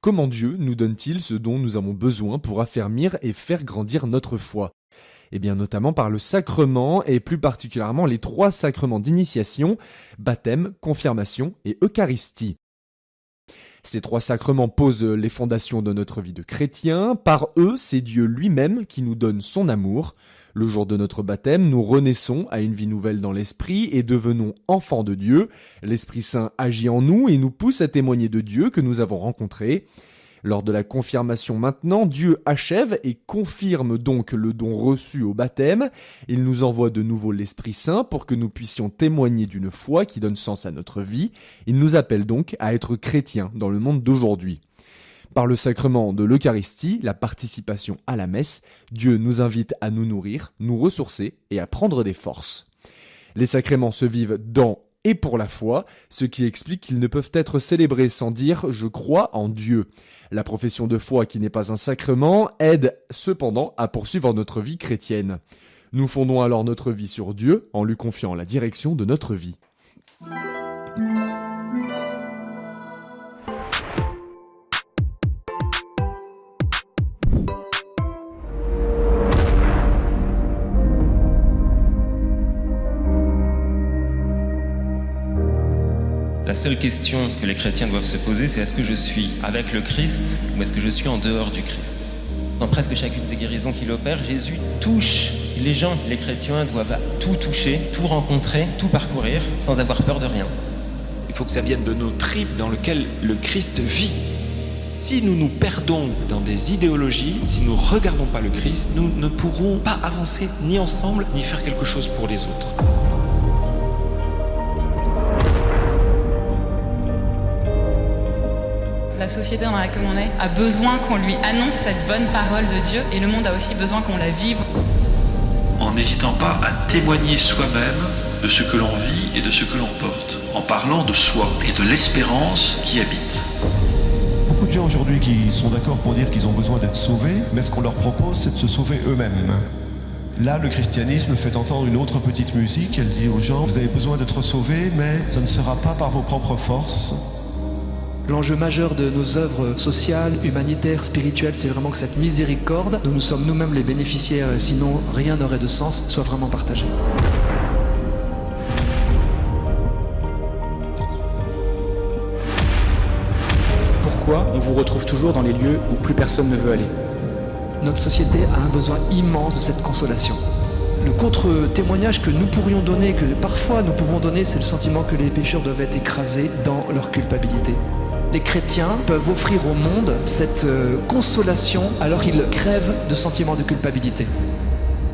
Comment Dieu nous donne-t-il ce dont nous avons besoin pour affermir et faire grandir notre foi ? Eh bien notamment par le sacrement et plus particulièrement les 3 sacrements d'initiation, baptême, confirmation et Eucharistie. Ces 3 sacrements posent les fondations de notre vie de chrétien. Par eux, c'est Dieu lui-même qui nous donne son amour. Le jour de notre baptême, nous renaissons à une vie nouvelle dans l'Esprit et devenons enfants de Dieu. L'Esprit Saint agit en nous et nous pousse à témoigner de Dieu que nous avons rencontré. Lors de la confirmation maintenant, Dieu achève et confirme donc le don reçu au baptême. Il nous envoie de nouveau l'Esprit Saint pour que nous puissions témoigner d'une foi qui donne sens à notre vie. Il nous appelle donc à être chrétiens dans le monde d'aujourd'hui. Par le sacrement de l'Eucharistie, la participation à la messe, Dieu nous invite à nous nourrir, nous ressourcer et à prendre des forces. Les sacrements se vivent dans et pour la foi, ce qui explique qu'ils ne peuvent être célébrés sans dire « je crois en Dieu ». La profession de foi qui n'est pas un sacrement aide cependant à poursuivre notre vie chrétienne. Nous fondons alors notre vie sur Dieu en lui confiant la direction de notre vie. La seule question que les chrétiens doivent se poser, c'est est-ce que je suis avec le Christ ou est-ce que je suis en dehors du Christ ? Dans presque chacune des guérisons qu'il opère, Jésus touche les gens. Les chrétiens doivent tout toucher, tout rencontrer, tout parcourir, sans avoir peur de rien. Il faut que ça vienne de nos tripes dans lesquelles le Christ vit. Si nous nous perdons dans des idéologies, si nous ne regardons pas le Christ, nous ne pourrons pas avancer ni ensemble, ni faire quelque chose pour les autres. La société dans laquelle on est a besoin qu'on lui annonce cette bonne parole de Dieu et le monde a aussi besoin qu'on la vive. En n'hésitant pas à témoigner soi-même de ce que l'on vit et de ce que l'on porte, en parlant de soi et de l'espérance qui habite. Beaucoup de gens aujourd'hui qui sont d'accord pour dire qu'ils ont besoin d'être sauvés, mais ce qu'on leur propose, c'est de se sauver eux-mêmes. Là, le christianisme fait entendre une autre petite musique. Elle dit aux gens, vous avez besoin d'être sauvés, mais ça ne sera pas par vos propres forces. L'enjeu majeur de nos œuvres sociales, humanitaires, spirituelles, c'est vraiment que cette miséricorde, dont nous sommes nous-mêmes les bénéficiaires, sinon rien n'aurait de sens, soit vraiment partagée. Pourquoi on vous retrouve toujours dans les lieux où plus personne ne veut aller ? Notre société a un besoin immense de cette consolation. Le contre-témoignage que nous pourrions donner, que parfois nous pouvons donner, c'est le sentiment que les pécheurs doivent être écrasés dans leur culpabilité. Les chrétiens peuvent offrir au monde cette consolation alors qu'ils crèvent de sentiments de culpabilité.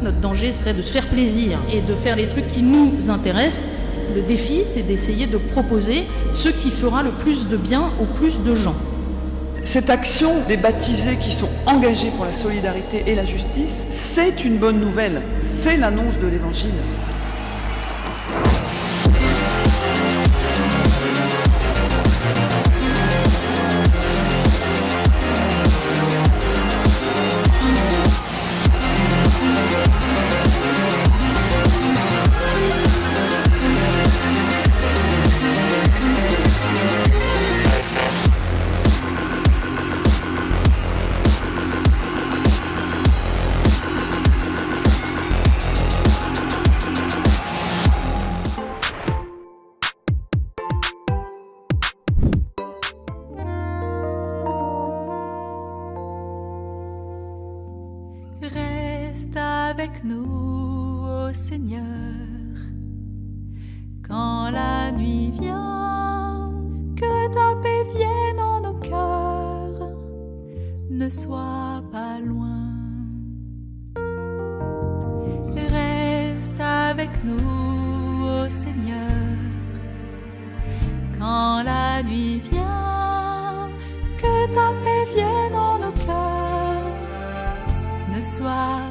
Notre danger serait de se faire plaisir et de faire les trucs qui nous intéressent. Le défi, c'est d'essayer de proposer ce qui fera le plus de bien au plus de gens. Cette action des baptisés qui sont engagés pour la solidarité et la justice, c'est une bonne nouvelle. C'est l'annonce de l'Évangile. Reste avec nous, ô Seigneur, quand la nuit vient, que ta paix vienne en nos cœurs, ne sois pas loin. Reste avec nous, ô Seigneur, quand la nuit vient, que ta paix vienne en nos cœurs, ne sois